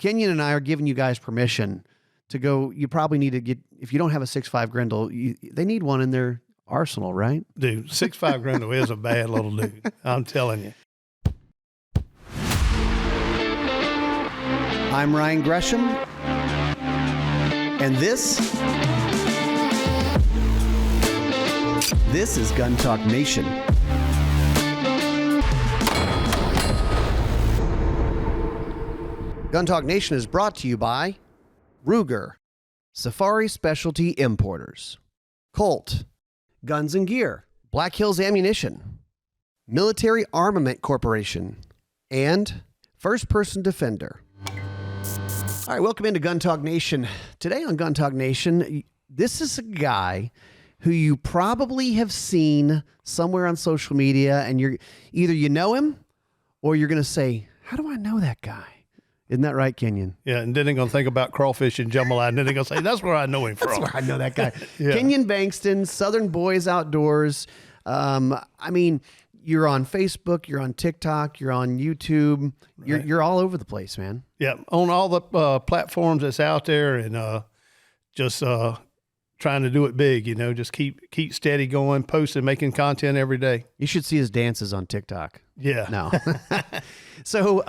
Kinion and I are giving you guys permission to go. You probably need to get, if you don't have a 6'5" Grendel, they need one in their arsenal, right? Dude, 6'5" Grendel is a bad little dude. I'm telling you. I'm Ryan Gresham, and this is Gun Talk Nation. Gun Talk Nation is brought to you by Ruger, Safari Specialty Importers, Colt, Guns and Gear, Black Hills Ammunition, Military Armament Corporation, and First Person Defender. All right, welcome into Gun Talk Nation. Today on Gun Talk Nation, this is a guy who you probably have seen somewhere on social media, and you're either you know him or you're going to say, how do I know that guy? Isn't that right, Kinion? Yeah, and then they're going to think about crawfish and jambalaya, and then they're going to say, that's where I know him from. That's where I know that guy. Yeah. Kinion Bankston, Southern Boyz Outdoors. I mean, you're on Facebook, you're on TikTok, you're on YouTube. Right. You're all over the place, man. Yeah, on all the platforms that's out there, and just trying to do it big, you know, just keep steady going, posting, making content every day. You should see his dances on TikTok. Yeah. No. So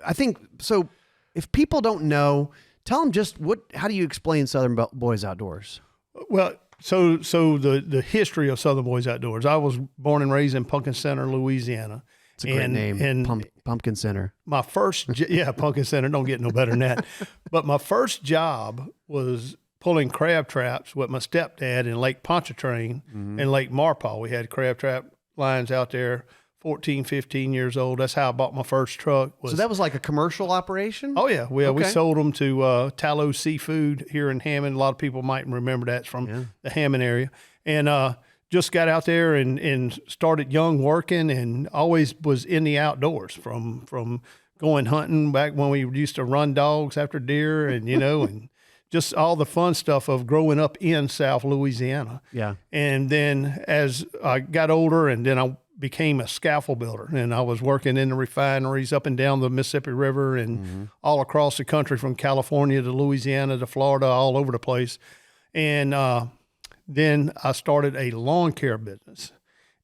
I think, so if people don't know, tell them just how do you explain Southern Boyz Outdoors? Well, so the history of Southern Boyz Outdoors, I was born and raised in Pumpkin Center, Louisiana. It's a great name, and Pumpkin Center. My first, Pumpkin Center, don't get no better than that. But my first job was pulling crab traps with my stepdad in Lake Pontchartrain and Lake Marpaw. We had crab trap lines out there, 14, 15 years old. That's how I bought my first truck. So that was like a commercial operation? Oh, yeah. We sold them to Tallow Seafood here in Hammond. A lot of people might remember that from the Hammond area. And just got out there and started young working, and always was in the outdoors from going hunting back when we used to run dogs after deer and, you know, and just all the fun stuff of growing up in South Louisiana. Yeah. And then as I got older, and then I became a scaffold builder, and I was working in the refineries up and down the Mississippi River and all across the country, from California to Louisiana to Florida, all over the place. And then I started a lawn care business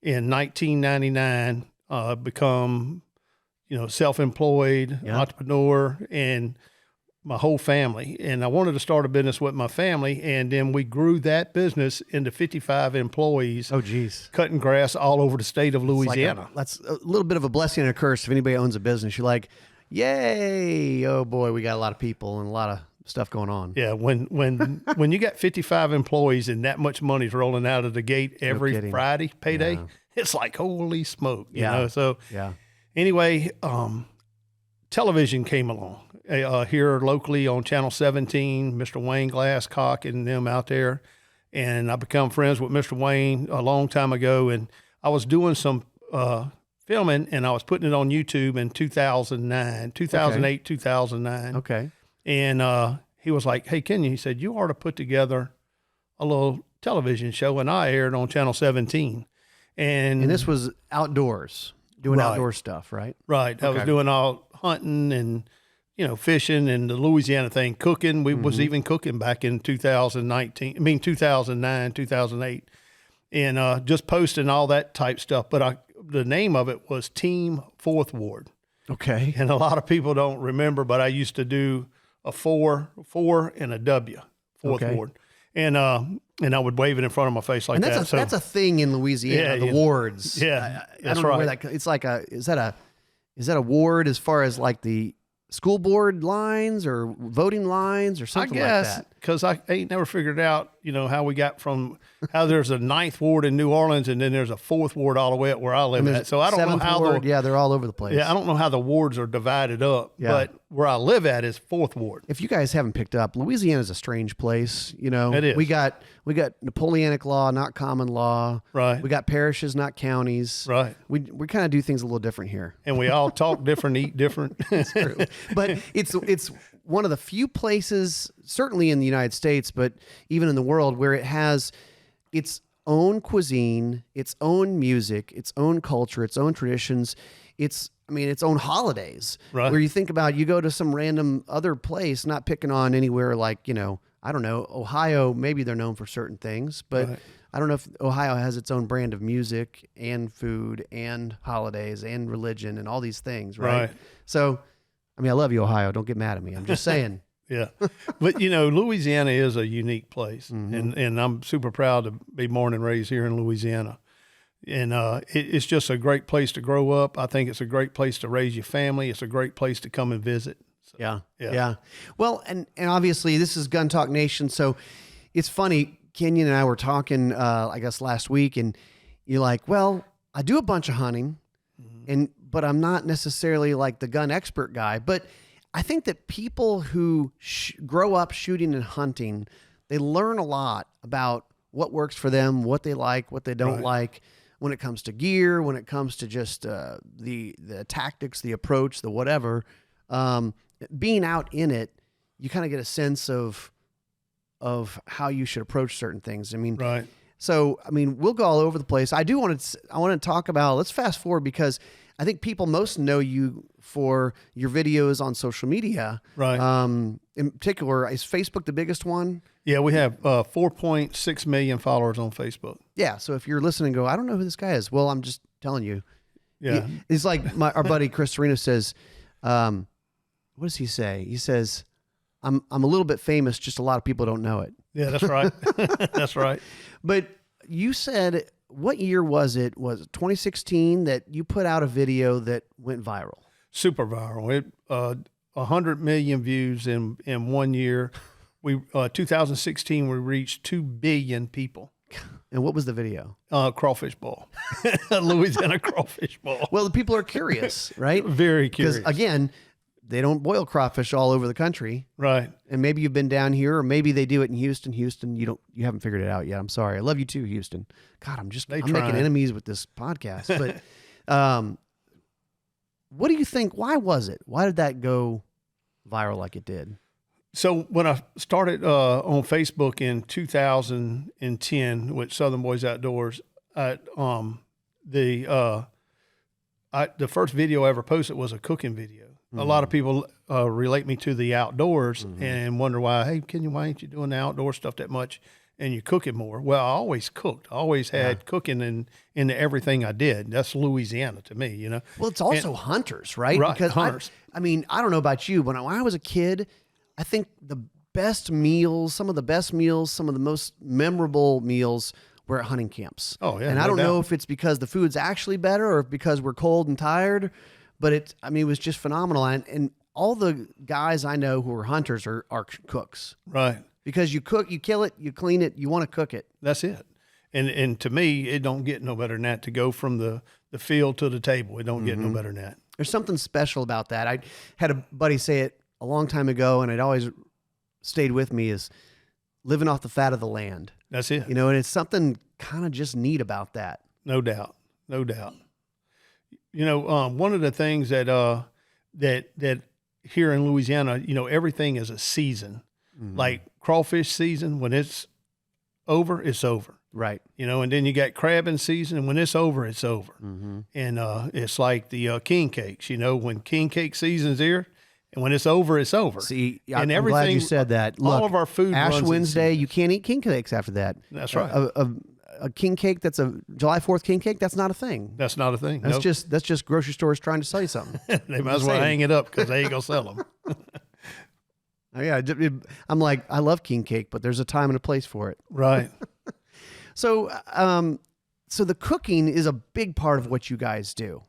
in 1999, become, you know, self-employed entrepreneur, and my whole family. And I wanted to start a business with my family, and then we grew that business into 55 employees. Oh, geez. Cutting grass all over the state of Louisiana. That's a little bit of a blessing and a curse. If anybody owns a business, you're like, yay, oh boy, we got a lot of people and a lot of stuff going on. Yeah, when you got 55 employees and that much money's rolling out of the gate every Friday payday, it's like, holy smoke, you know? So anyway, television came along here locally on Channel 17, Mr. Wayne Glasscock and them out there. And I become friends with Mr. Wayne a long time ago. And I was doing some filming, and I was putting it on YouTube in 2008, 2009. Okay. And he was like, hey, Kinion, he said, you ought to put together a little television show. And I aired on Channel 17. And this was outdoors, doing outdoor stuff, right? Right. I was doing all hunting and, you know, fishing and the Louisiana thing, cooking. We was even cooking back in 2009, 2008, and just posting all that type stuff. But the name of it was Team Fourth Ward. Okay. And a lot of people don't remember, but I used to do a four and a W, Fourth Ward. And I would wave it in front of my face like and that. That's a thing in Louisiana, the wards. Yeah, I don't know where that, it's like is that a ward as far as like the school board lines or voting lines or something like that? I guess, because I ain't never figured out, you know, how we got from how there's a 9th ward in New Orleans and then there's a 4th ward all the way up where I live at. So I don't know how ward, they're all over the place. Yeah, I don't know how the wards are divided up, but where I live at is 4th ward. If you guys haven't picked up, Louisiana is a strange place. You know, it is. We got Napoleonic law, not common law. Right. We got parishes, not counties. Right. We kind of do things a little different here. And we all talk different, eat different. It's true. But it's one of the few places, certainly in the United States, but even in the world, where it has its own cuisine, its own music, its own culture, its own traditions. its own holidays. Right. Where you think about, you go to some random other place, not picking on anywhere like, I don't know, Ohio, maybe they're known for certain things, but Right. I don't know if Ohio has its own brand of music and food and holidays and religion and all these things, right? Right. So, I love you, Ohio. Don't get mad at me. I'm just saying. Yeah. But, Louisiana is a unique place. Mm-hmm. And I'm super proud to be born and raised here in Louisiana. And it's just a great place to grow up. I think it's a great place to raise your family. It's a great place to come and visit. So, Yeah. Well, and obviously this is Gun Talk Nation. So it's funny. Kinion and I were talking, I guess last week, and you're like, well, I do a bunch of hunting, but I'm not necessarily like the gun expert guy. But I think that people who grow up shooting and hunting, they learn a lot about what works for them, what they like, what they don't like, when it comes to gear, when it comes to just the tactics, the approach, the whatever. Being out in it, you kind of get a sense of how you should approach certain things. Right. So, we'll go all over the place. I want to talk about, let's fast forward, because I think people most know you for your videos on social media. Right. In particular, is Facebook the biggest one? Yeah, we have 4.6 million followers on Facebook. Yeah. So if you're listening and go, I don't know who this guy is. Well, I'm just telling you. Yeah. It's like our buddy Chris Serino says, what does he say? He says, I'm a little bit famous, just a lot of people don't know it. Yeah, that's right. That's right. But you said, what year was it? Was it 2016 that you put out a video that went viral? Super viral. It 100 million views in 1 year. 2016 we reached 2 billion people. And what was the video? Crawfish ball, Louisiana crawfish ball. Well, the people are curious, right? Very curious. Because again, they don't boil crawfish all over the country. Right. And maybe you've been down here, or maybe they do it in Houston. Houston, you haven't figured it out yet. I'm sorry. I love you too, Houston. God, I'm making enemies with this podcast. But what do you think? Why was it? Why did that go viral like it did? So when I started on Facebook in 2010 with Southern Boys Outdoors, the first video I ever posted was a cooking video. Mm-hmm. A lot of people relate me to the outdoors and wonder why, hey, why ain't you doing the outdoor stuff that much and you're cooking more? Well, I always cooked. I always had cooking into everything I did. That's Louisiana to me, Well, it's also hunters, right? Right, because hunters. I don't know about you, but when I was a kid, I think the best meals, some of the best meals, some of the most memorable meals were at hunting camps. Oh, yeah. And I don't know if it's because the food's actually better or because we're cold and tired, but it was just phenomenal. And all the guys I know who are hunters are cooks. Right. Because you cook, you kill it, you clean it, you want to cook it. That's it. And to me, it don't get no better than that to go from the field to the table. It don't get no better than that. There's something special about that. I had a buddy say it a long time ago, and it always stayed with me, is living off the fat of the land. That's it. And it's something kind of just neat about that. No doubt. No doubt. One of the things that here in Louisiana, everything is a season. Mm-hmm. Like crawfish season, when it's over, it's over. Right. And then you got crabbing season, and when it's over, it's over. Mm-hmm. And it's like the king cakes, when king cake season's here, and when it's over, it's over. See, I'm glad you said that. Look, all of our food Ash runs Wednesday, you can't eat king cakes after that. That's right. A king cake that's a July 4th king cake, that's not a thing. That's not a thing. That's just grocery stores trying to sell you something. They might as well hang it up because they ain't going to sell them. Oh, yeah, I'm like, I love king cake, but there's a time and a place for it. Right. So the cooking is a big part of what you guys do.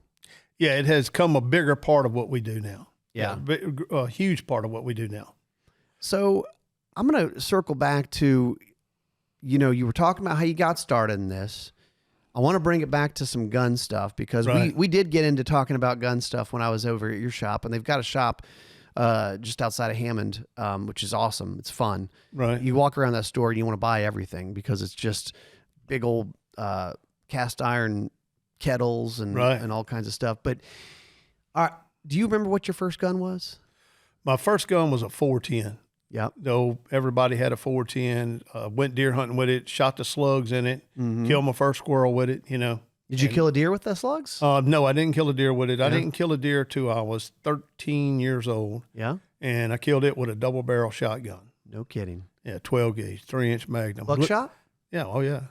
Yeah, it has come a bigger part of what we do now. Yeah. A huge part of what we do now. So I'm going to circle back to, you were talking about how you got started in this. I want to bring it back to some gun stuff because we did get into talking about gun stuff when I was over at your shop, and they've got a shop just outside of Hammond, which is awesome. It's fun. Right. You walk around that store and you want to buy everything because it's just big old cast iron kettles and all kinds of stuff. But do you remember what your first gun was? My first gun was a 410. Yeah. Though everybody had a 410, went deer hunting with it, shot the slugs in it, killed my first squirrel with it, Yeah. Did you kill a deer with the slugs? No, I didn't kill a deer with it. I didn't kill a deer till I was 13 years old. Yeah. And I killed it with a double barrel shotgun. No kidding. Yeah, 12 gauge, 3-inch Magnum. Buckshot? Yeah, oh yeah.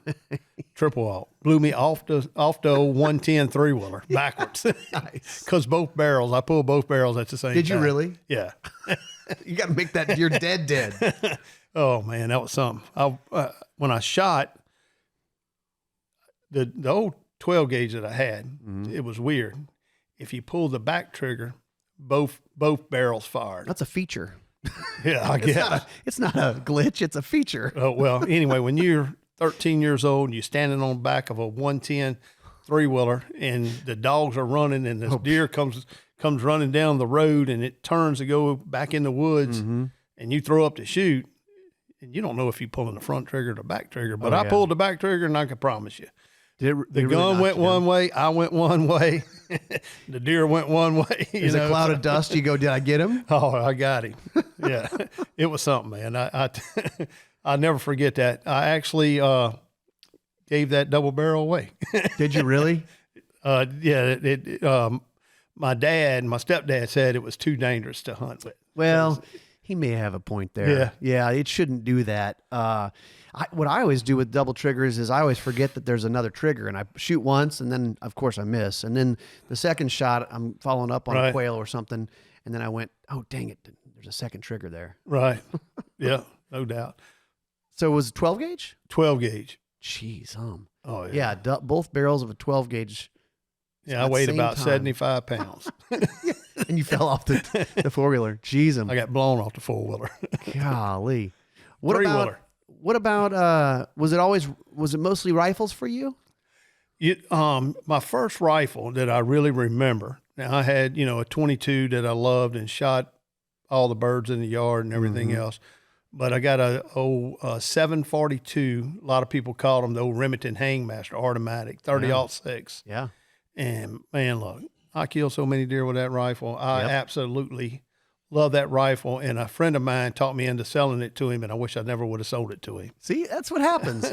Triple alt. Blew me off the old 110 3-wheeler backwards. Nice. Because both barrels, I pulled both barrels at the same time. Did you really? Yeah. You got to make that deer dead. Oh man, that was something. When I shot the old 12 gauge that I had, it was weird. If you pull the back trigger, both barrels fired. That's a feature. Yeah, I guess. It's not a glitch. It's a feature. Oh, well, anyway, when you're 13 years old and you're standing on the back of a 110 3-wheeler and the dogs are running and this deer comes running down the road and it turns to go back in the woods and you throw up to shoot, and you don't know if you're pulling the front trigger or the back trigger, but I pulled the back trigger, and I can promise you. The gun went one way, I went one way, the deer went one way. There's a cloud of dust. You go, did I get him? Oh, I got him. Yeah, it was something, man. I'll never forget that. I actually gave that double barrel away. Did you really? Yeah. My stepdad said it was too dangerous to hunt with. Well, he may have a point there. Yeah, it shouldn't do that. What I always do with double triggers is I always forget that there's another trigger, and I shoot once, and then, of course, I miss. And then the second shot, I'm following up on a quail or something, and then I went, oh, dang it, there's a second trigger there. Right. Yeah, no doubt. So it was 12 gauge? 12 gauge. Jeez, Oh, yeah. Yeah, both barrels of a 12 gauge. Yeah, I weighed about 75 pounds. And you fell off the 4-wheeler. Jeez, I got blown off the 4-wheeler. Golly. Three-wheeler. What about, was it mostly rifles for you? My first rifle that I really remember, now I had, a 22 that I loved and shot all the birds in the yard and everything else. But I got a 742. A lot of people called them the old Remington Hangmaster automatic, 30-06. Yeah. And man, look, I killed so many deer with that rifle. I absolutely love that rifle. And a friend of mine talked me into selling it to him, and I wish I never would have sold it to him. See, that's what happens.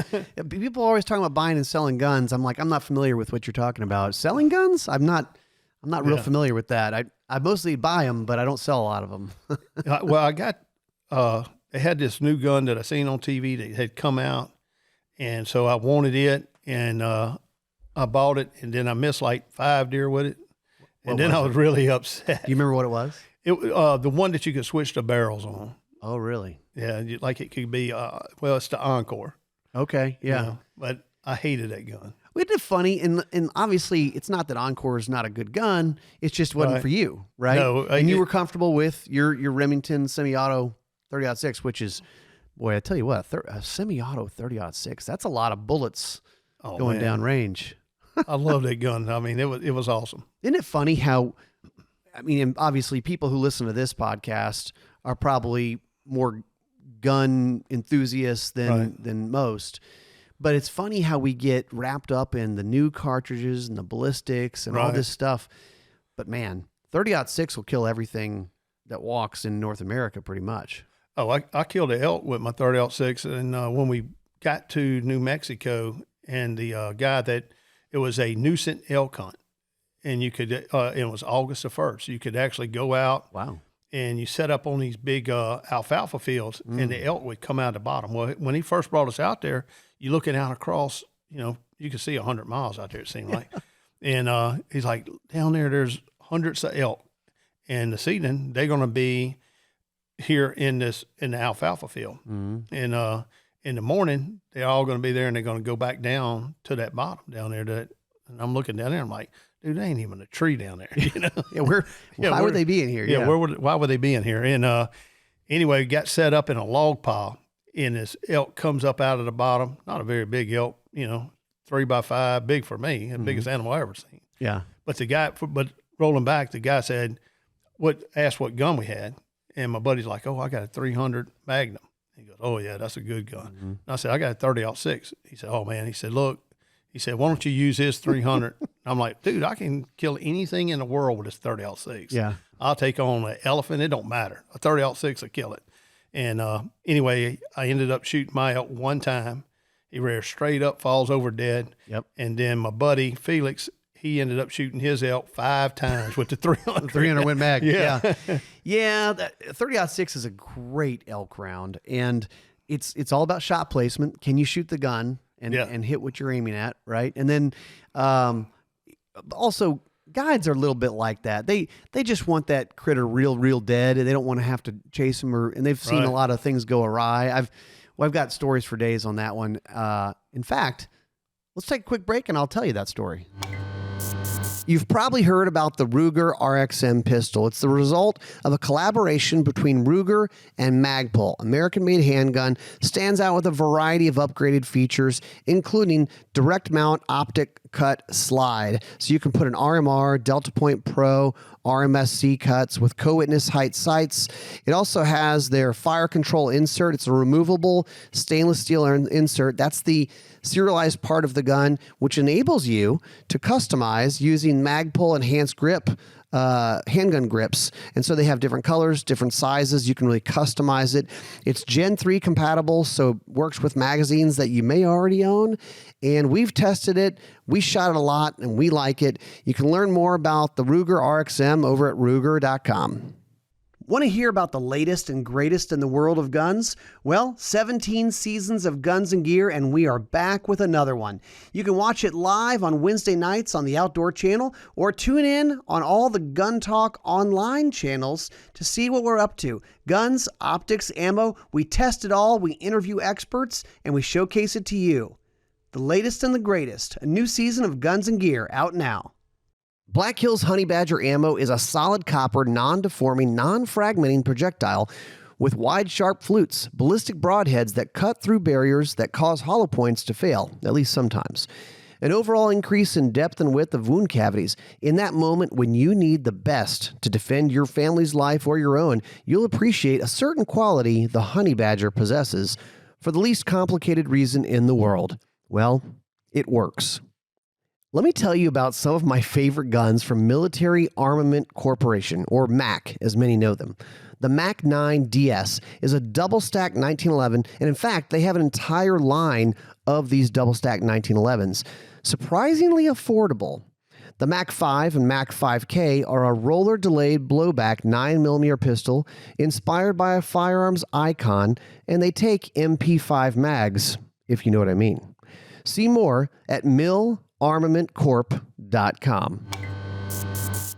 People are always talking about buying and selling guns. I'm like, I'm not familiar with what you're talking about. Selling guns? I'm not real familiar with that. I mostly buy them, but I don't sell a lot of them. Well, I got, they had this new gun that I seen on TV that had come out. And so I wanted it, and I bought it, and then I missed like 5 deer with it. And then I was really upset. Do you remember what it was? The one that you could switch the barrels on. Oh, really? Yeah, like it could be, it's the Encore. Okay, yeah. But I hated that gun. Isn't it funny? And obviously, it's not that Encore is not a good gun. It's just wasn't for you, right? No. And you were comfortable with your Remington semi-auto 30-06, which is, boy, I tell you what, a semi-auto 30-06, that's a lot of bullets going down range. I love that gun. I mean, it was awesome. Isn't it funny how, I mean, obviously people who listen to this podcast are probably more gun enthusiasts than most, but it's funny how we get wrapped up in the new cartridges and the ballistics and all this stuff. But man, 30-06 will kill everything that walks in North America pretty much. Oh, I killed an elk with my 30-06, and when we got to New Mexico, and the guy that, it was a nuisance elk hunt, and you could, it was August the 1st. You could actually go out. Wow. And you set up on these big alfalfa fields, and the elk would come out the bottom. Well, when he first brought us out there, you're looking out across, you could see 100 miles out there, it seemed like. And he's like, down there's hundreds of elk. And this evening, they're going to be here in the alfalfa field. And in the morning, they're all going to be there, and they're going to go back down to that bottom down there. And I'm looking down there, I'm like, dude, there ain't even a tree down there. Why would they be in here? Yeah, why would they be in here? And anyway, got set up in a log pile, and this elk comes up out of the bottom. Not a very big elk, 3x5, big for me, the biggest animal I ever seen. Yeah. But rolling back, the guy said, asked what gun we had, and my buddy's like, oh, I got a 300 Magnum. He goes, oh yeah, that's a good gun. And I said, I got a 30-06. He said, oh man. He said, look. He said, why don't you use his 300? I'm like, dude, I can kill anything in the world with this 30-06. Yeah. I'll take on an elephant. It don't matter. A 30-06 will kill it. And anyway, I ended up shooting my elk one time, He rears straight up, falls over dead. Yep. And then my buddy Felix, he ended up shooting his elk 5 times with the 300. 300 Win Mag. Yeah. Yeah. That 30-06 is a great elk round, and it's all about shot placement. Can you shoot the gun and hit what you're aiming at, right? And then also guides are a little bit like that. They just want that critter real dead, and they don't want to have to chase him, and they've seen a lot of things go awry. I've got stories for days on that one. In fact, let's take a quick break and I'll tell you that story. You've probably heard about the Ruger RXM pistol. It's the result of a collaboration between Ruger and Magpul. American-made handgun, stands out with a variety of upgraded features, including direct mount optic cut slide. So you can put an RMR, Delta Point Pro, RMSC cuts with co-witness height sights. It also has their fire control insert. It's a removable stainless steel insert. That's the serialized part of the gun, which enables you to customize using Magpul enhanced grip handgun grips. And so they have different colors, different sizes. You can really customize it. It's Gen 3 compatible, so it works with magazines that you may already own. And we've tested it. We shot it a lot, and we like it. You can learn more about the Ruger RXM over at Ruger.com. Want to hear about the latest and greatest in the world of guns? Well, 17 seasons of Guns and Gear, and we are back with another one. You can watch it live on Wednesday nights on the Outdoor Channel, or tune in on all the Gun Talk online channels to see what we're up to. Guns, optics, ammo, we test it all, we interview experts, and we showcase it to you. The latest and the greatest, a new season of Guns and Gear out now. Black Hills Honey Badger ammo is a solid copper, non-deforming, non-fragmenting projectile with wide, sharp flutes, ballistic broadheads that cut through barriers that cause hollow points to fail, at least sometimes. An overall increase in depth and width of wound cavities. In that moment when you need the best to defend your family's life or your own, you'll appreciate a certain quality the Honey Badger possesses for the least complicated reason in the world. Well, it works. Let me tell you about some of my favorite guns from Military Armament Corporation, or MAC, as many know them. The MAC 9 DS is a double-stack 1911, and in fact, they have an entire line of these double-stack 1911s. Surprisingly affordable. The MAC 5 and MAC 5K are a roller-delayed blowback 9mm pistol inspired by a firearms icon, and they take MP5 mags, if you know what I mean. See more at armamentcorp.com.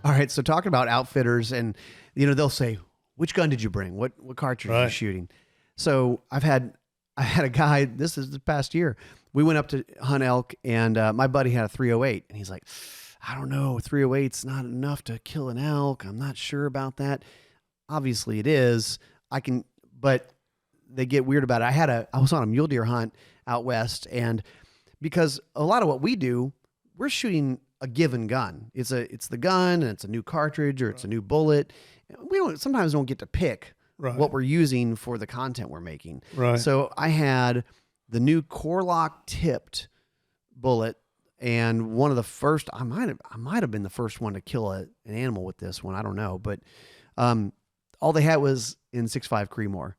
All right, so talking about outfitters, and they'll say, "Which gun did you bring? What cartridge are you shooting?" So I had a guy. This is the past year. We went up to hunt elk, and my buddy had a 308, and he's like, "I don't know, 308's not enough to kill an elk. I'm not sure about that." Obviously, it is. But they get weird about it. I was on a mule deer hunt out west, and because a lot of what we do, we're shooting a given gun. It's the gun, and it's a new cartridge, or it's a new bullet. We sometimes don't get to pick what we're using for the content we're making. Right. So I had the new Core-Lock tipped bullet, and one of the first. I might have been the first one to kill an animal with this one. I don't know, but all they had was in 6.5 Creedmoor.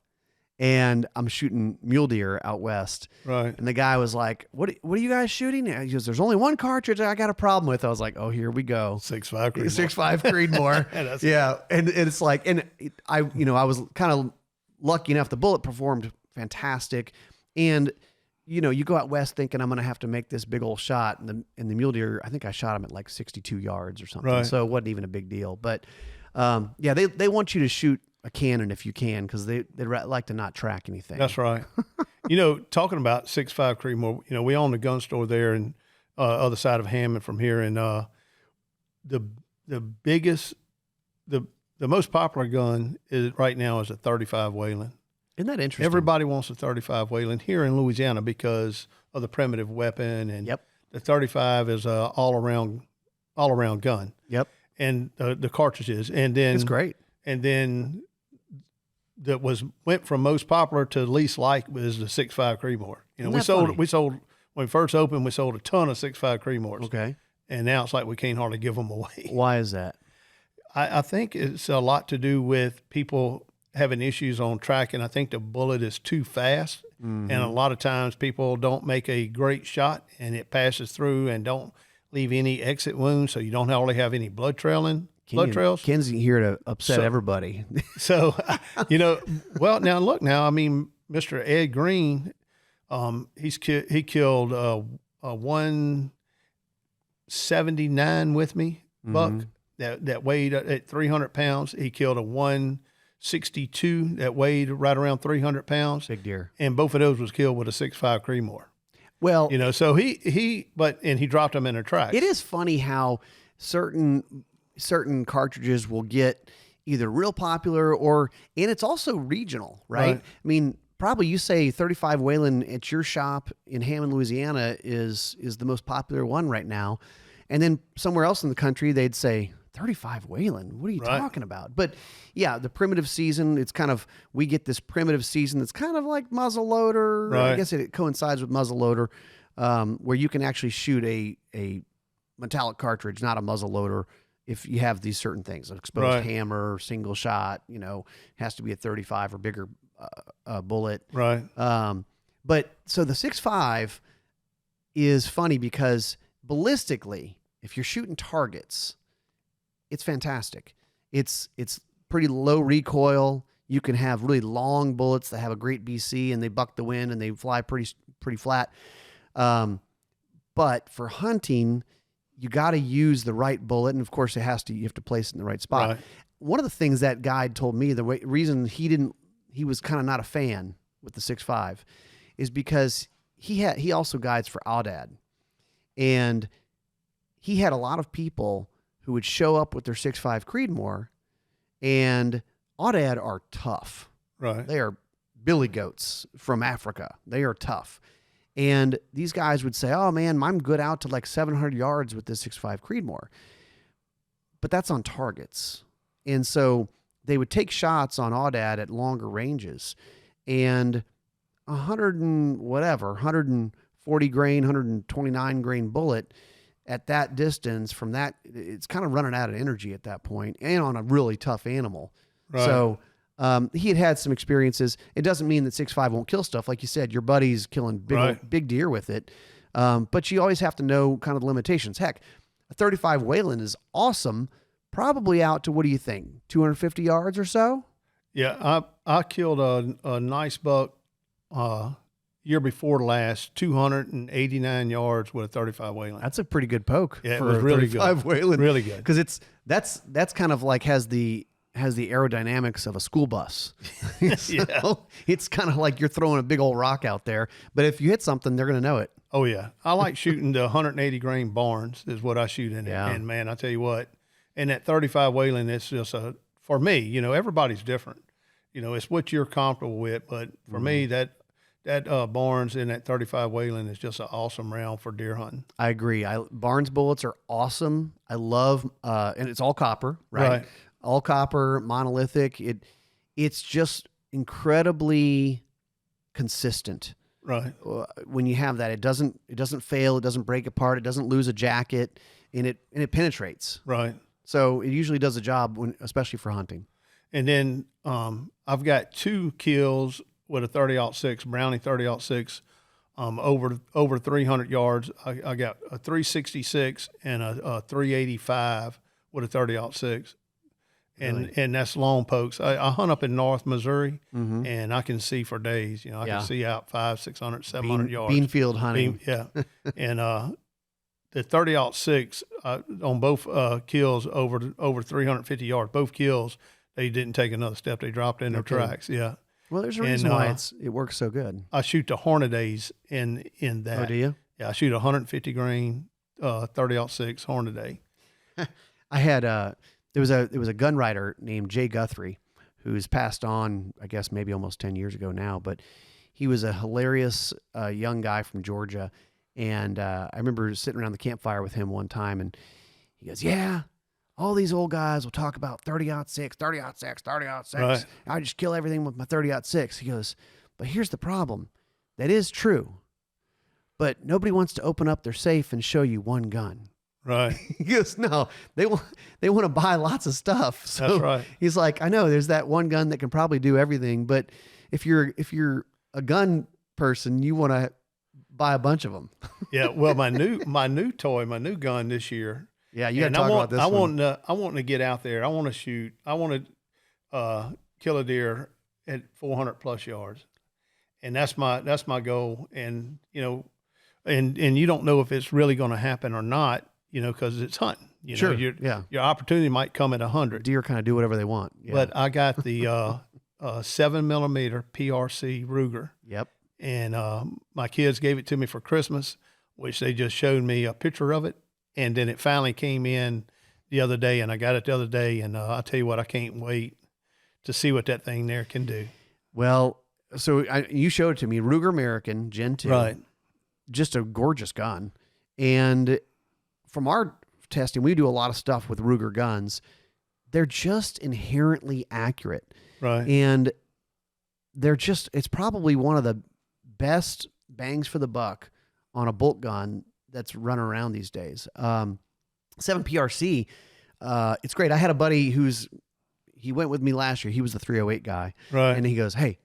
And I'm shooting mule deer out west. Right. And the guy was like, what are you guys shooting? And he goes, "There's only one cartridge I got a problem with." I was like, "Oh, here we go." 6.5 Creedmoor. 6.5 Creedmoor. Yeah. And it's like, I was kind of lucky enough. The bullet performed fantastic. And, you go out west thinking I'm going to have to make this big old shot. And the mule deer, I think I shot him at like 62 yards or something. Right. So it wasn't even a big deal. But they want you to shoot a cannon if you can, because they like to not track anything. That's right. Talking about 6.5 Creedmoor, we own the gun store there and other side of Hammond from here, and the most popular gun right now is a 35 Wayland. Isn't that interesting? Everybody wants a 35 Wayland here in Louisiana because of the primitive weapon, and the 35 is a all around gun. Yep. And the cartridges, and then it's great. And then that went from most popular to least liked was the 6.5 Creedmoor. We sold when we first opened, we sold a ton of 6.5 Creedmoors. Okay. And now it's like we can't hardly give them away. Why is that? I think it's a lot to do with people having issues on tracking. I think the bullet is too fast. And a lot of times people don't make a great shot and it passes through and don't leave any exit wounds, so you don't hardly have any blood trails. Ken's here to upset everybody. So, well, now look, I mean, Mr. Ed Green, he killed a 179 with me buck that weighed at 300 pounds. He killed a 162 that weighed right around 300 pounds. Big deer. And both of those was killed with a 6.5 Creedmoor. Well, so he dropped them in their tracks. It is funny how certain cartridges will get either real popular and it's also regional, right? I mean, probably you say 35 Whelen at your shop in Hammond, Louisiana is the most popular one right now. And then somewhere else in the country, they'd say 35 Whelen. What are you talking about? But yeah, the primitive season, we get this primitive season that's kind of like muzzleloader. Right. I guess it coincides with muzzleloader, where you can actually shoot a metallic cartridge, not a muzzleloader, if you have these certain things, an exposed hammer, single shot, has to be a 35 or bigger bullet. Right. But so the 6.5 is funny because ballistically, if you're shooting targets, it's fantastic. It's pretty low recoil. You can have really long bullets that have a great BC and they buck the wind and they fly pretty flat. But for hunting, you got to use the right bullet, and of course you have to place it in the right spot. Right. One of the things that guide told me, the reason he was kind of not a fan with the 6.5 is because he also guides for Aoudad, and he had a lot of people who would show up with their 6.5 Creedmoor, and Aoudad are tough. Right. They are billy goats from Africa. They are tough. And these guys would say, oh man, I'm good out to like 700 yards with this 6.5 Creedmoor. But that's on targets. And so they would take shots on Aoudad at longer ranges, and 140 grain, 129 grain bullet at that distance from that, it's kind of running out of energy at that point, and on a really tough animal. Right. So he had some experiences. It doesn't mean that 6.5 won't kill stuff. Like you said, your buddy's killing big deer with it. But you always have to know kind of the limitations. Heck, a 35 Whelen is awesome. Probably out to, what do you think, 250 yards or so? Yeah, I killed a nice buck year before last, 289 yards with a 35 Whelen. That's a pretty good poke. Yeah, for it was really 35 good. Whelen. Really good. Because that's kind of like has the aerodynamics of a school bus. So it's kind of like you're throwing a big old rock out there, but if you hit something, they're going to know it. Oh yeah. I like shooting the 180 grain Barnes is what I shoot in it. Yeah. And man, I tell you what, and that 35 Whelen, it's just for me, everybody's different. It's what you're comfortable with, but for me, that Barnes and that 35 Whelen is just an awesome round for deer hunting. I agree. Barnes bullets are awesome. I love, and it's all copper, right? All copper, monolithic. It's just incredibly consistent. Right. When you have that, it doesn't fail. It doesn't break apart. It doesn't lose a jacket, and it penetrates. Right. So it usually does a job especially for hunting. And then I've got 2 kills with a 30-06 Brownie 30-06 over 300 yards. I got a 366 and a 385 with a 30-06. And that's long pokes. I hunt up in North Missouri, and I can see for days. I can see out 500, 600, 700 yards. Beanfield hunting. And the 30-06 on both kills over 350 yards. Both kills, they didn't take another step. They dropped in their tracks. Yeah. Well, there's a reason why it works so good. I shoot the Hornadays in that. Oh, do you? Yeah, I shoot 150 grain 30-06 Hornaday. I had there was a gun writer named Jay Guthrie who's passed on, I guess maybe almost 10 years ago now, but he was a hilarious young guy from Georgia, and I remember sitting around the campfire with him one time, and he goes, "Yeah, all these old guys will talk about 30-06, 30-06, 30-06. Right. I just kill everything with my 30-06. He goes, "But here's the problem. That is true, but nobody wants to open up their safe and show you one gun." Right. He goes, "No, they want to buy lots of stuff." So that's right. He's like, "I know there's that one gun that can probably do everything, but if you're a gun person, you want to buy a bunch of them. Yeah. Well, my new gun this year. Yeah, you got to talk about this one. I want to get out there. I want to shoot. I want to kill a deer at 400 plus yards, and that's my goal. And and you don't know if it's really going to happen or not, because it's hunting. Sure. Your opportunity might come at 100. Deer kind of do whatever they want. Yeah. But I got the 7mm PRC Ruger. Yep. And my kids gave it to me for Christmas, which they just showed me a picture of it. And then it finally came in the other day, and I got it the other day. And I'll tell you what, I can't wait to see what that thing there can do. Well, so you showed it to me, Ruger American Gen 2. Right. Just a gorgeous gun. And from our testing, we do a lot of stuff with Ruger guns. They're just inherently accurate. Right. And it's probably one of the best bangs for the buck on a bolt gun that's run around these days. 7PRC, it's great. I had a buddy he went with me last year. He was the 308 guy. Right. And he goes, hey,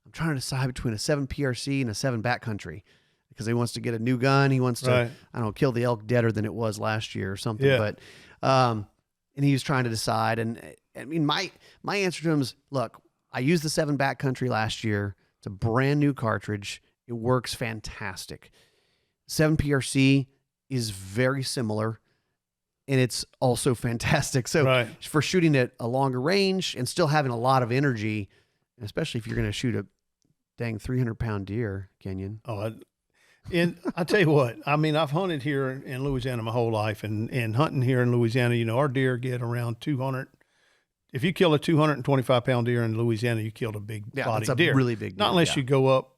I'm trying to decide between a 7PRC and a 7 backcountry because he wants to get a new gun. He wants to, right. I don't know, kill the elk deader than it was last year or something. Yeah. But, and he was trying to decide. And I mean, my answer to him is, look, I used the 7 backcountry last year. It's a brand new cartridge. It works fantastic. 7PRC is very similar, and it's also fantastic. So right. for shooting at a longer range and still having a lot of energy, especially if you're going to shoot a dang 300-pound deer, Kinion. Oh, and I tell you what, I mean, I've hunted here in Louisiana my whole life, and hunting here in Louisiana, our deer get around 200. If you kill a 225-pound deer in Louisiana, you killed a big body that's a deer. really big deer. Not unless you go up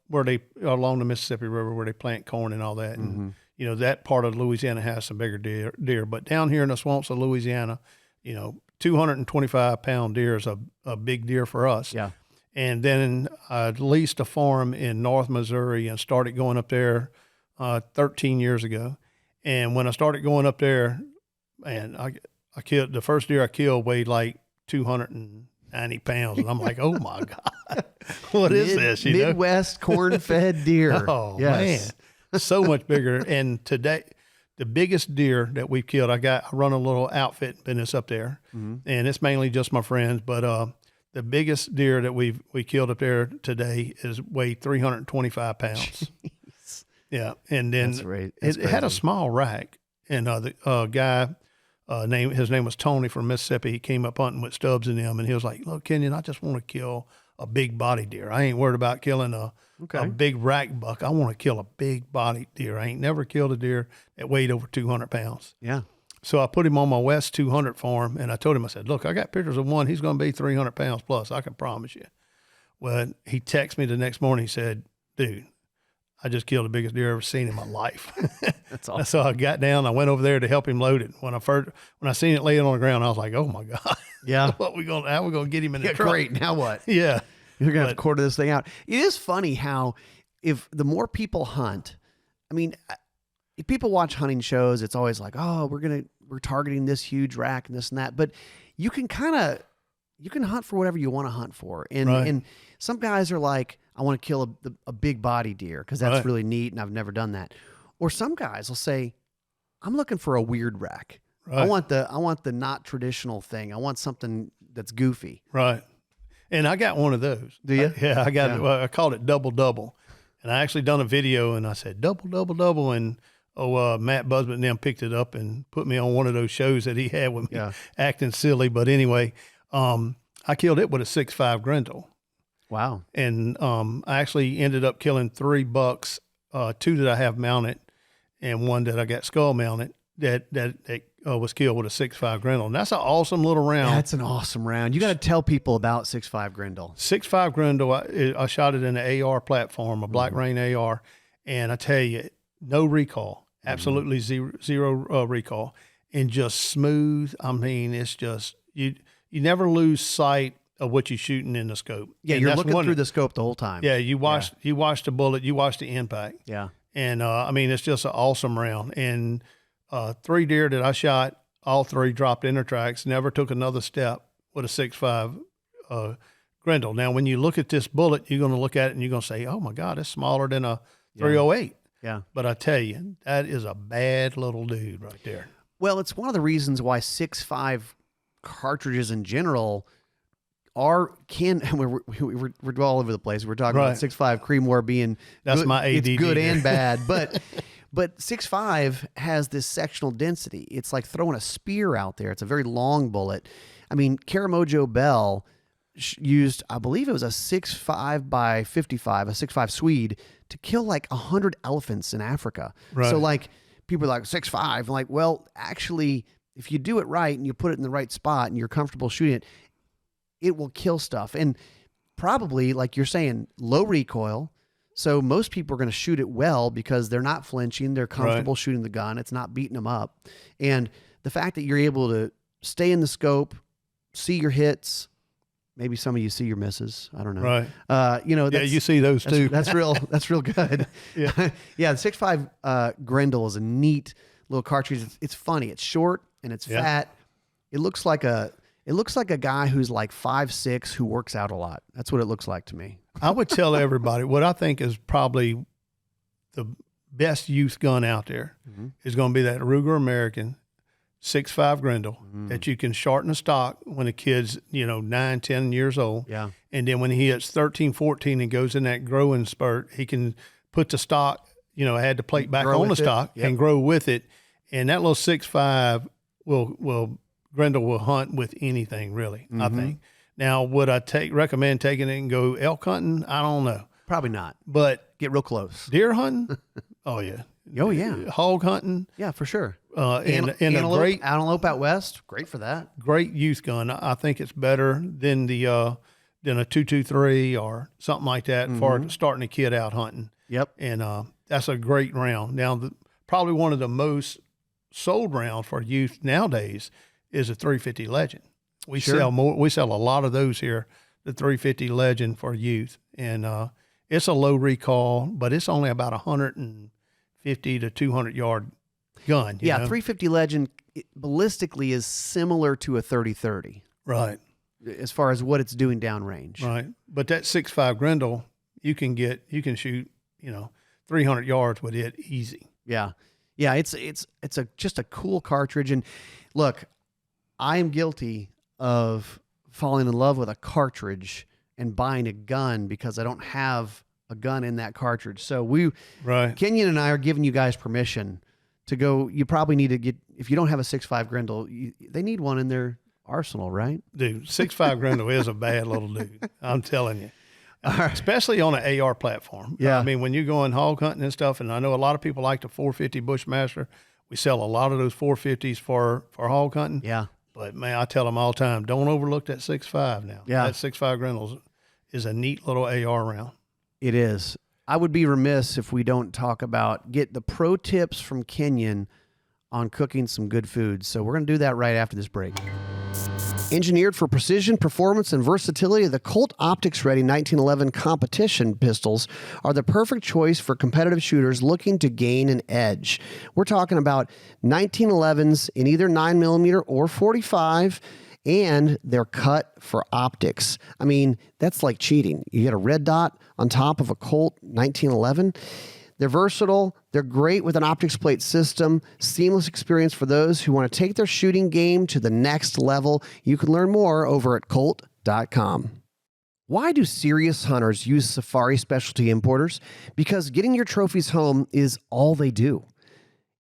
along the Mississippi River where they plant corn and all that. And, that part of Louisiana has some bigger deer. But down here in the swamps of Louisiana, 225-pound deer is a big deer for us. Yeah. And then I leased a farm in North Missouri and started going up there 13 years ago. And when I started going up there, man, I killed the first deer I killed weighed like 290 pounds. And I'm like, oh my God, what is this? Midwest corn-fed deer. Oh, yes. man. So much bigger. And today, the biggest deer that we've killed, I run a little outfit business up there, and it's mainly just my friends. But the biggest deer that we killed up there today weighed 325 pounds. Jeez. Yeah, and then That's it had a small rack, and the guy. His name was Tony from Mississippi. He came up hunting with Stubbs and them, and he was like, "Look, Kinion, I just want to kill a big body deer. I ain't worried about killing a big rack buck. I want to kill a big body deer. I ain't never killed a deer that weighed over 200 pounds." Yeah. So I put him on my West 200 farm, and I told him, I said, "Look, I got pictures of one. He's going to be 300 pounds plus. I can promise you." Well, he texted me the next morning. He said, "Dude, I just killed the biggest deer I've ever seen in my life." That's awesome. So I got down. I went over there to help him load it. When I seen it laying on the ground, I was like, "Oh my God!" Yeah. How we gonna get him in the truck? Great. Now what? Yeah. You're gonna have to quarter this thing out. It is funny how if the more people hunt, I mean, if people watch hunting shows, it's always like, oh, we're targeting this huge rack and this and that. But you can hunt for whatever you want to hunt for. And some guys are like, I want to kill a big body deer because that's really neat and I've never done that. Or some guys will say, I'm looking for a weird rack. Right. I want the not traditional thing. I want something that's goofy. Right. And I got one of those. Do you? Yeah, I got it. Well, I called it double double. And I actually done a video and I said double double double, and Matt Busman and them picked it up and put me on one of those shows that he had with me acting silly. But anyway, I killed it with a 6.5 Grendel. Wow. And I actually ended up killing 3 bucks, 2 that I have mounted and 1 that I got skull mounted that was killed with a 6.5 Grendel. And that's an awesome little round. That's an awesome round. You got to tell people about 6.5 Grendel. 6.5 Grendel, I shot it in an AR platform, a Black Rain AR. And I tell you, no recoil, absolutely zero recoil, and just smooth. I mean, it's just, you never lose sight of what you're shooting in the scope. Yeah, and you're looking through the scope the whole time. Yeah, you watch the bullet, you watch the impact. Yeah. And I mean, it's just an awesome round. And 3 deer that I shot, all 3 dropped in their tracks, never took another step with a 6.5 Grendel. Now, when you look at this bullet, you're going to look at it and you're going to say, oh my God, it's smaller than a 308. Yeah. But I tell you, that is a bad little dude right there. Well, it's one of the reasons why 6.5 cartridges in general we're all over the place. We're talking about 6.5 Creedmoor being that's good, my ADD. It's good and bad, but 6.5 has this sectional density. It's like throwing a spear out there. It's a very long bullet. I mean, Karamojo Bell used, I believe it was a 6.5 by 55, a 6.5 Swede to kill like 100 elephants in Africa. Right. So like people are like 6.5. I'm like, well, actually, if you do it right and you put it in the right spot and you're comfortable shooting it, it will kill stuff. And probably, like you're saying, low recoil. So most people are going to shoot it well because they're not flinching. They're comfortable shooting the gun. It's not beating them up. And the fact that you're able to stay in the scope, see your hits, maybe some of you see your misses. I don't know. Right. You see those too. That's real good. Yeah. Yeah. The 6.5 Grendel is a neat little cartridge. It's funny. It's short and it's fat. It looks like a guy who's like 5'6" who works out a lot. That's what it looks like to me. I would tell everybody what I think is probably the best youth gun out there is going to be that Ruger American 6.5 Grendel that you can shorten the stock when a kid's, 9, 10 years old. Yeah. And then when he hits 13, 14 and goes in that growing spurt, he can put the stock, add the plate back on the stock and grow with it. And that little 6.5 Grendel will hunt with anything, really, I think. Now, would I recommend taking it and go elk hunting? I don't know. Probably not. But get real close. Deer hunting? Oh, yeah. Oh, yeah. Hog hunting? Yeah, for sure. Antelope out west, great for that. Great youth gun. I think it's better than a 223 or something like that for starting a kid out hunting. Yep. And that's a great round. Now, probably one of the most sold rounds for youth nowadays is a 350 Legend. We sell a lot of those here, the 350 Legend for youth. And it's a low recall, but it's only about 150 to 200 yard gun. 350 Legend ballistically is similar to a 30-30. Right. As far as what it's doing downrange. Right. But that 6.5 Grendel, you can shoot, 300 yards with it easy. Yeah. Yeah, it's just a cool cartridge. And look, I am guilty of falling in love with a cartridge and buying a gun because I don't have a gun in that cartridge. So Kinion and I are giving you guys permission to go. You probably need to get, if you don't have a 6.5 Grendel, they need one in their arsenal, right? Dude, 6.5 Grendel is a bad little dude. I'm telling you. Especially on an AR platform. Yeah. I mean, when you're going hog hunting and stuff, and I know a lot of people like the 450 Bushmaster. We sell a lot of those 450s for hog hunting. Yeah. But, man, I tell them all the time, don't overlook that 6.5 now. Yeah. That 6.5 Grendel is a neat little AR round. It is. I would be remiss if we don't get the pro tips from Kinion on cooking some good food. So we're going to do that right after this break. Engineered for precision, performance, and versatility, the Colt Optics Ready 1911 competition pistols are the perfect choice for competitive shooters looking to gain an edge. We're talking about 1911s in either 9mm or 45, and they're cut for optics. I mean, that's like cheating. You get a red dot on top of a Colt 1911. They're versatile. They're great with an optics plate system. Seamless experience for those who want to take their shooting game to the next level. You can learn more over at Colt.com. Why do serious hunters use Safari Specialty Importers? Because getting your trophies home is all they do.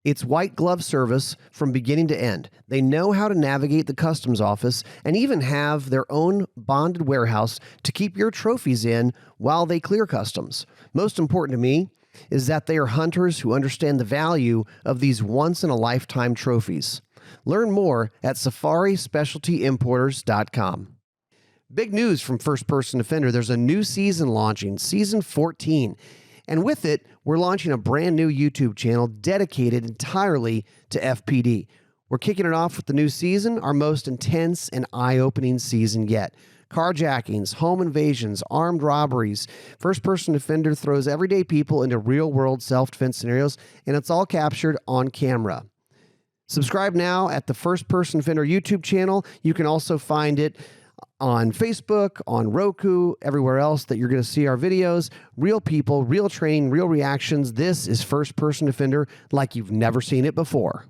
It's white glove service from beginning to end. They know how to navigate the customs office and even have their own bonded warehouse to keep your trophies in while they clear customs. Most important to me is that they are hunters who understand the value of these once-in-a-lifetime trophies. Learn more at SafariSpecialtyImporters.com. Big news from First Person Defender. There's a new season launching, Season 14. And with it, we're launching a brand new YouTube channel dedicated entirely to FPD. We're kicking it off with the new season, our most intense and eye-opening season yet. Carjackings, home invasions, armed robberies. First Person Defender throws everyday people into real-world self-defense scenarios, and it's all captured on camera. Subscribe now at the First Person Defender YouTube channel. You can also find it on Facebook, on Roku, everywhere else that you're going to see our videos. Real people, real training, real reactions. This is First Person Defender like you've never seen it before.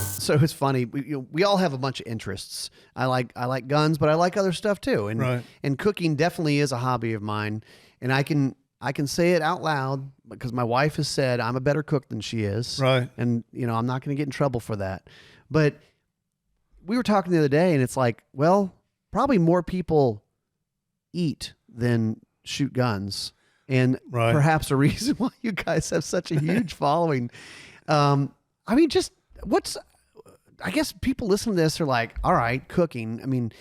So it's funny. We all have a bunch of interests. I like guns, but I like other stuff too. And and cooking definitely is a hobby of mine. And I can say it out loud because my wife has said I'm a better cook than she is. Right. And I'm not going to get in trouble for that. But we were talking the other day, and it's like, well, probably more people eat than shoot guns, and perhaps a reason why you guys have such a huge following. I mean, just I guess people listening to this are like, all right, cooking. I mean,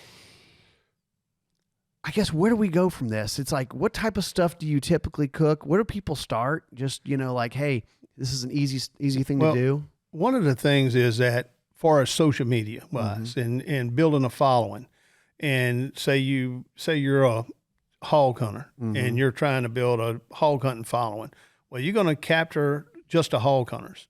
I guess where do we go from this? It's like, what type of stuff do you typically cook? Where do people start? Just, like, hey, this is an easy thing to do. One of the things is that far as social media wise and building a following, and say you're a hog hunter and you're trying to build a hog hunting following. Well, you're going to capture just the hog hunters.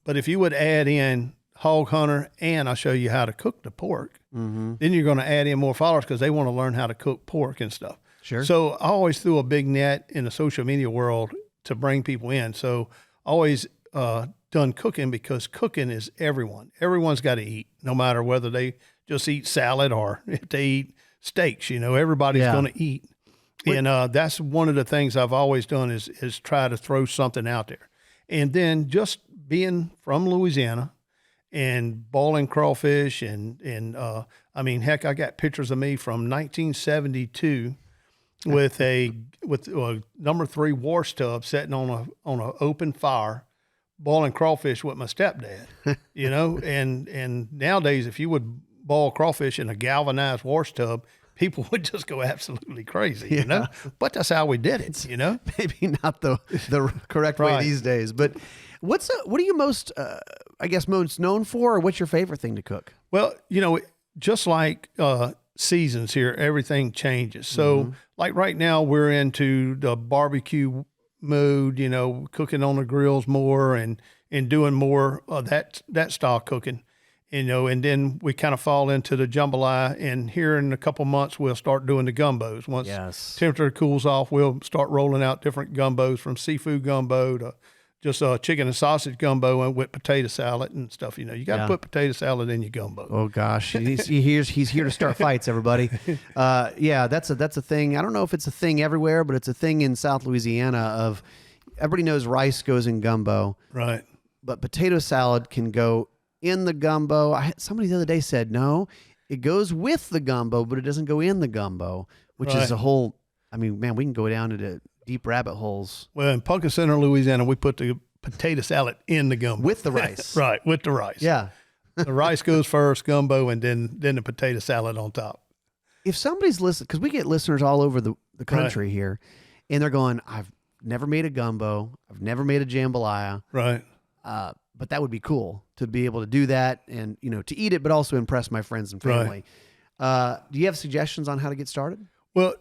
But if you would add in hog hunter and I'll show you how to cook the pork, then you're going to add in more followers because they want to learn how to cook pork and stuff. Sure. So I always threw a big net in the social media world to bring people in. So always done cooking because cooking is everyone. Everyone's got to eat, no matter whether they just eat salad or if they eat steaks. Everybody's going to eat. And that's one of the things I've always done is try to throw something out there. And then just being from Louisiana and boiling crawfish and I mean, heck, I got pictures of me from 1972 with a number 3 wash tub sitting on a open fire, boiling crawfish with my stepdad. And nowadays, if you would boil crawfish in a galvanized wash tub, people would just go absolutely crazy, But that's how we did it, Maybe not the correct way these days, but what are you most, most known for, or what's your favorite thing to cook? Well, just like seasons here, everything changes. So like right now we're into the barbecue mode, cooking on the grills more and doing more of that style cooking. And then we kind of fall into the jambalaya, and here in a couple months, we'll start doing the gumbos. Once temperature cools off, we'll start rolling out different gumbos, from seafood gumbo to just chicken and sausage gumbo and with potato salad and stuff. You got to put potato salad in your gumbo. Oh gosh, he's here to start fights, everybody. That's a thing. I don't know if it's a thing everywhere, but it's a thing in South Louisiana. Of everybody knows rice goes in gumbo, right? But potato salad can go in the gumbo. Somebody the other day said, no, it goes with the gumbo, but it doesn't go in the gumbo, which is a whole, I mean, man, we can go down into deep rabbit holes. Well, in Pumpkin Center, Louisiana, we put the potato salad in the gumbo. With the rice. Right, with the rice. Yeah. The rice goes first, gumbo, and then the potato salad on top. If somebody's listening, because we get listeners all over the country here, and they're going, I've never made a gumbo, I've never made a jambalaya. Right. But that would be cool to be able to do that and, to eat it, but also impress my friends and family. Do you have suggestions on how to get started? Well,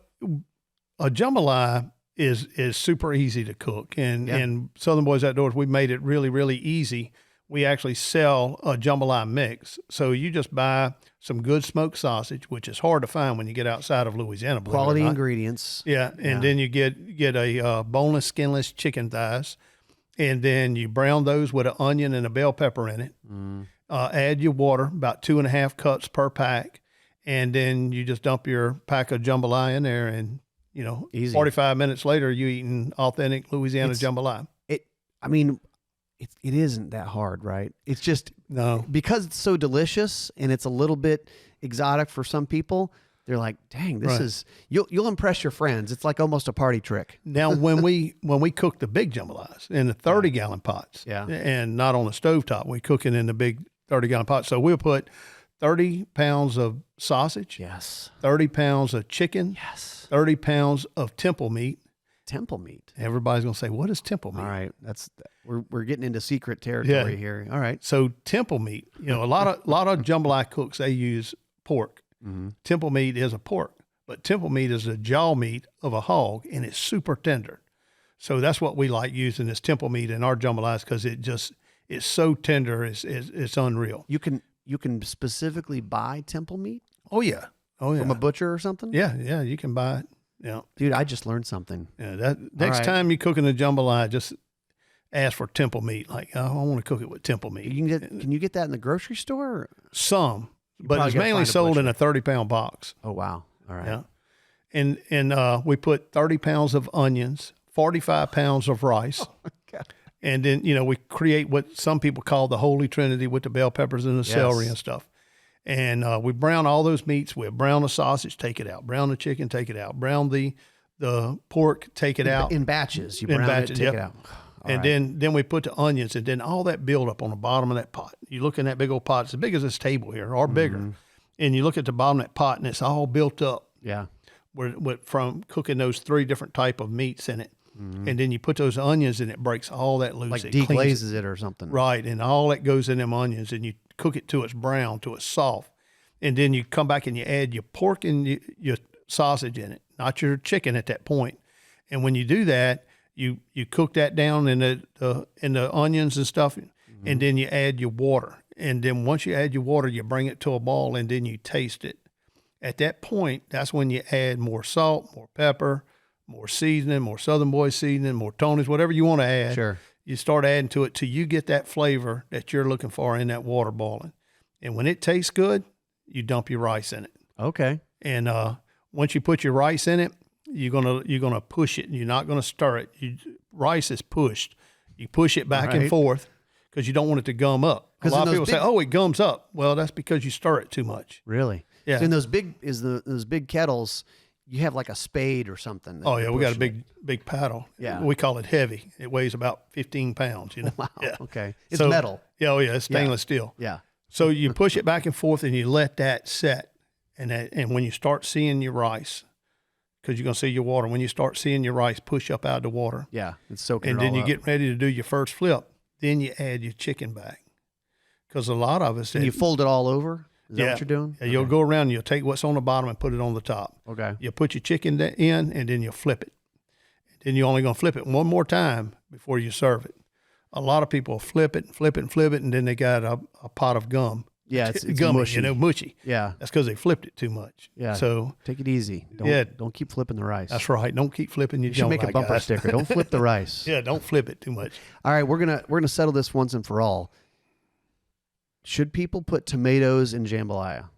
a jambalaya is super easy to cook. And Southern Boys Outdoors, we made it really, really easy. We actually sell a jambalaya mix. So you just buy some good smoked sausage, which is hard to find when you get outside of Louisiana. Quality ingredients. Yeah. And then you get a boneless, skinless chicken thighs. And then you brown those with an onion and a bell pepper in it. Add your water, about 2.5 cups per pack. And then you just dump your pack of jambalaya in there, and, easy. 45 minutes later, you're eating authentic Louisiana jambalaya. It isn't that hard, right? It's just, no, because it's so delicious and it's a little bit exotic for some people. They're like, dang, this is, you'll impress your friends. It's like almost a party trick. Now, when we cook the big jambalayas in the 30-gallon pots, and not on the stovetop, we cook it in the big 30-gallon pots. So we'll put 30 pounds of sausage, 30 pounds of chicken, 30 pounds of temple meat. Temple meat. Everybody's gonna say, "What is temple meat?" All right, we're getting into secret territory here. All right, so temple meat. A lot of jambalaya cooks, they use pork. Temple meat is a pork, but temple meat is the jaw meat of a hog, and it's super tender. So that's what we like using, is temple meat in our jambalayas, because it's so tender, it's unreal. You can specifically buy temple meat? Oh yeah. Oh yeah. From a butcher or something? Yeah, you can buy it. Yeah. Dude, I just learned something. Yeah, that next time you cooking a jambalaya, just ask for temple meat. Like, I want to cook it with temple meat. Can you get that in the grocery store? Or? Some, but probably it's gotta mainly find a sold in butcher. a 30-pound box. Oh, wow. All right. Yeah. And we put 30 pounds of onions, 45 pounds of rice. God. And then, we create what some people call the Holy Trinity with the bell peppers and the celery and stuff. And we brown all those meats. We brown the sausage, take it out. Brown the chicken, take it out. Brown the pork, take it out. In batches. You brown it, take it out. And then we put the onions, and then all that build up on the bottom of that pot. You look in that big old pot. It's as big as this table here, or bigger. And you look at the bottom of that pot, and it's all built up. Yeah. From cooking those 3 different type of meats in it. And then you put those onions in, it breaks all that loose. Like it deglazes it or something. Right, and all that goes in them onions, and you cook it till it's brown, till it's soft. And then you come back and you add your pork and your sausage in it, not your chicken at that point. And when you do that, you cook that down in the onions and stuff, and then you add your water. And then once you add your water, you bring it to a boil, and then you taste it. At that point, that's when you add more salt, more pepper, more seasoning, more Southern Boys seasoning, more Tony's, whatever you want to add. Sure. You start adding to it till you get that flavor that you're looking for in that water boiling. And when it tastes good, you dump your rice in it. Okay. And once you put your rice in it, you're gonna push it, and you're not gonna stir it. Rice is pushed. You push it back and forth because you don't want it to gum up. A lot of people say, "Oh, it gums up." Well, that's because you stir it too much. Really? Yeah. So in those big kettles, you have like a spade or something. Oh yeah, we got a big paddle. Yeah. We call it heavy. It weighs about 15 pounds. Wow. Yeah. Okay. It's metal. Yeah. Oh yeah. It's stainless steel. Yeah. So you push it back and forth, and you let that set. And when you start seeing your rice, because you're gonna see your water. When you start seeing your rice push up out of the water. Yeah. It's soaking. And then you get ready to do your first flip. Then you add your chicken back. Because a lot of us. And you fold it all over. Is that what you're doing? Yeah, you'll go around and you'll take what's on the bottom and put it on the top. Okay. You'll put your chicken in, and then you'll flip it. And then you're only going to flip it one more time before you serve it. A lot of people flip it, and then they got a pot of gum. Yeah, it's gummy, mushy. mushy. Yeah. That's because they flipped it too much. Yeah. So take it easy. Don't keep flipping the rice. that's right. Don't keep flipping your You should make a bumper sticker. Don't flip the rice. Yeah, don't flip it too much. All right, we're gonna settle this once and for all. Should people put tomatoes in jambalaya?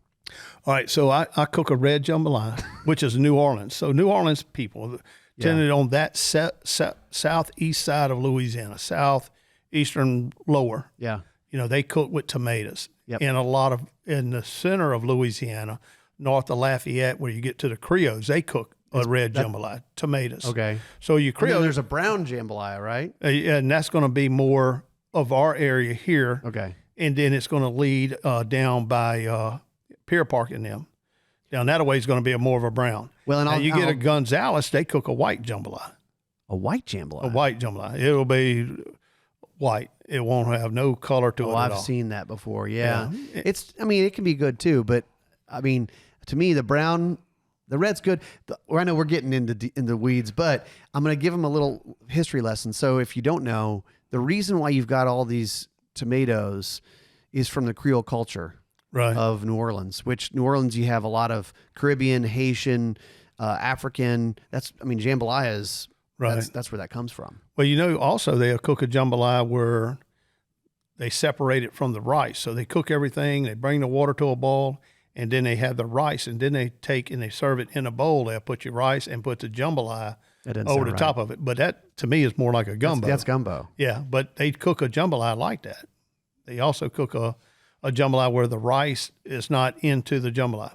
All right, so I cook a red jambalaya, which is New Orleans. So New Orleans people tended on that southeast side of Louisiana, southeastern lower. Yeah. They cook with tomatoes. Yep. And in the center of Louisiana, north of Lafayette, where you get to the Creoles, they cook a red jambalaya, tomatoes. Okay. So your And then Creole, there's a brown jambalaya, right? and that's going to be more of our area here. Okay. And then it's going to lead down by Pier Park and them. Down that way is going to be more of a brown. Well, and you get a Gonzales, they cook a white jambalaya. A white jambalaya. A white jambalaya. It'll be white. It won't have no color to it at all. I've seen that before. Yeah. It can be good too, but I mean, to me, the red's good. I know we're getting into weeds, but I'm going to give them a little history lesson. So if you don't know, the reason why you've got all these tomatoes is from the Creole culture of New Orleans, New Orleans, you have a lot of Caribbean, Haitian, African. Jambalaya is, that's where that comes from. Well, also they'll cook a jambalaya where they separate it from the rice. So they cook everything, they bring the water to a boil, and then they have the rice, and then they take and they serve it in a bowl. They'll put your rice and put the jambalaya over the top of it. But that, to me, is more like a gumbo. That's gumbo. Yeah, but they cook a jambalaya like that. They also cook a jambalaya where the rice is not into the jambalaya.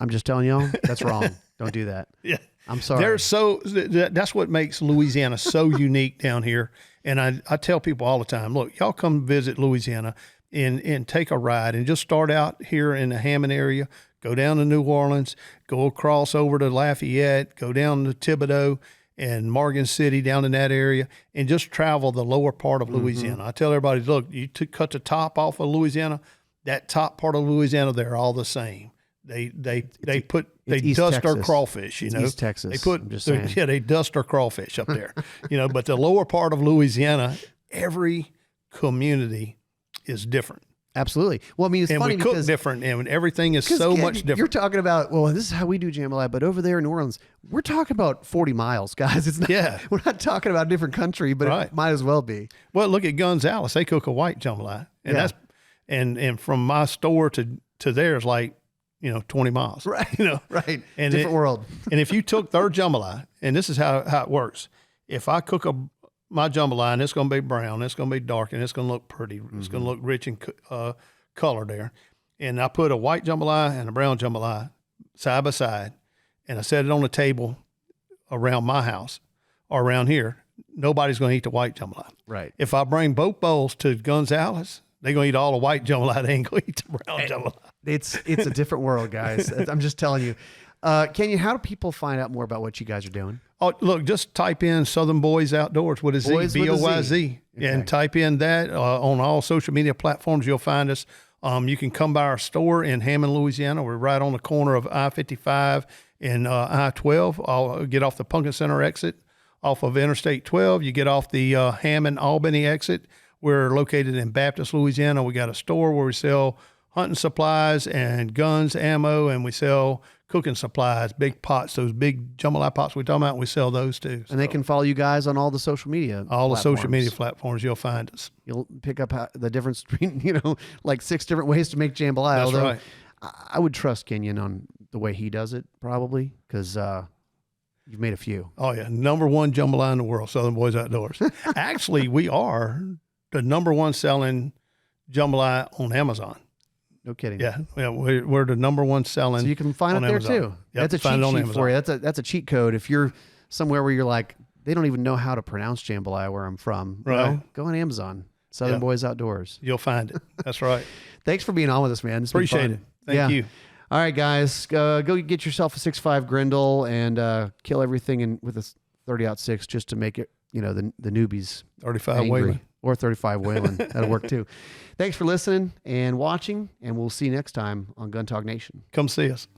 I'm just telling y'all, that's wrong. Don't do that. Yeah. I'm sorry. That's what makes Louisiana so unique down here. And I tell people all the time, look, y'all come visit Louisiana and take a ride and just start out here in the Hammond area, go down to New Orleans, go across over to Lafayette, go down to Thibodaux and Morgan City down in that area, and just travel the lower part of Louisiana. I tell everybody, look, you cut the top off of Louisiana, that top part of Louisiana, they're all the same. They dust our crawfish, East Texas. They dust our crawfish up there, But the lower part of Louisiana, every community is different. Absolutely. Well, I mean, it's and funny we cook because different, and everything is so much different. You're talking about, well, this is how we do jambalaya, but over there in New Orleans, we're talking about 40 miles, guys. It's not, we're not talking about a different country, but it might as well be. Well, look at Gonzales. They cook a white jambalaya, and that's and from my store to theirs, like 20 miles. Right. Right. And different world. And if you took their jambalaya, and this is how it works. If I cook my jambalaya, and it's going to be brown, it's going to be dark, and it's going to look pretty. It's going to look rich in color there. And I put a white jambalaya and a brown jambalaya side by side, and I set it on the table around my house or around here. Nobody's going to eat the white jambalaya. Right. If I bring both bowls to Gonzales, they're going to eat all the white jambalaya. They ain't going to eat the brown jambalaya. It's a different world, guys. I'm just telling you. Kinion, how do people find out more about what you guys are doing? Oh, look, just type in Southern Boyz Outdoors with a Z, B-O-Y-Z, and type in that on all social media platforms. You'll find us. You can come by our store in Hammond, Louisiana. We're right on the corner of I-55 and I-12. I'll get off the Pumpkin Center exit off of Interstate 12. You get off the Hammond-Albany exit. We're located in Baptist, Louisiana. We got a store where we sell hunting supplies and guns, ammo, and we sell cooking supplies, big pots, those big jambalaya pots we're talking about, we sell those too. And they can follow you guys on all the social media the social media platforms, you'll find us. You'll pick up the difference between, like 6 different ways to make jambalaya. That's right. I would trust Kinion on the way he does it, probably, because you've made a few. Oh, yeah. #1 jambalaya in the world, Southern Boyz Outdoors. Actually, we are the #1 selling jambalaya on Amazon. No kidding. Yeah, we're the #1 selling. So you can find it there Amazon. too. Yep, that's a cheat sheet for you. That's a cheat code. If you're somewhere where you're like, they don't even know how to pronounce jambalaya where I'm from. Right. Well, go on Amazon. Southern Boyz Outdoors. You'll find it. That's right. Thanks for being on with us, man. Appreciate it. Thank you. All right, guys, go get yourself a 6.5 Grendel and kill everything with a 30-06 just to make it, the newbies 35 angry. Whalen. Or 35 Whalen. That'll work too. Thanks for listening and watching, and we'll see you next time on Gun Talk Nation. Come see us.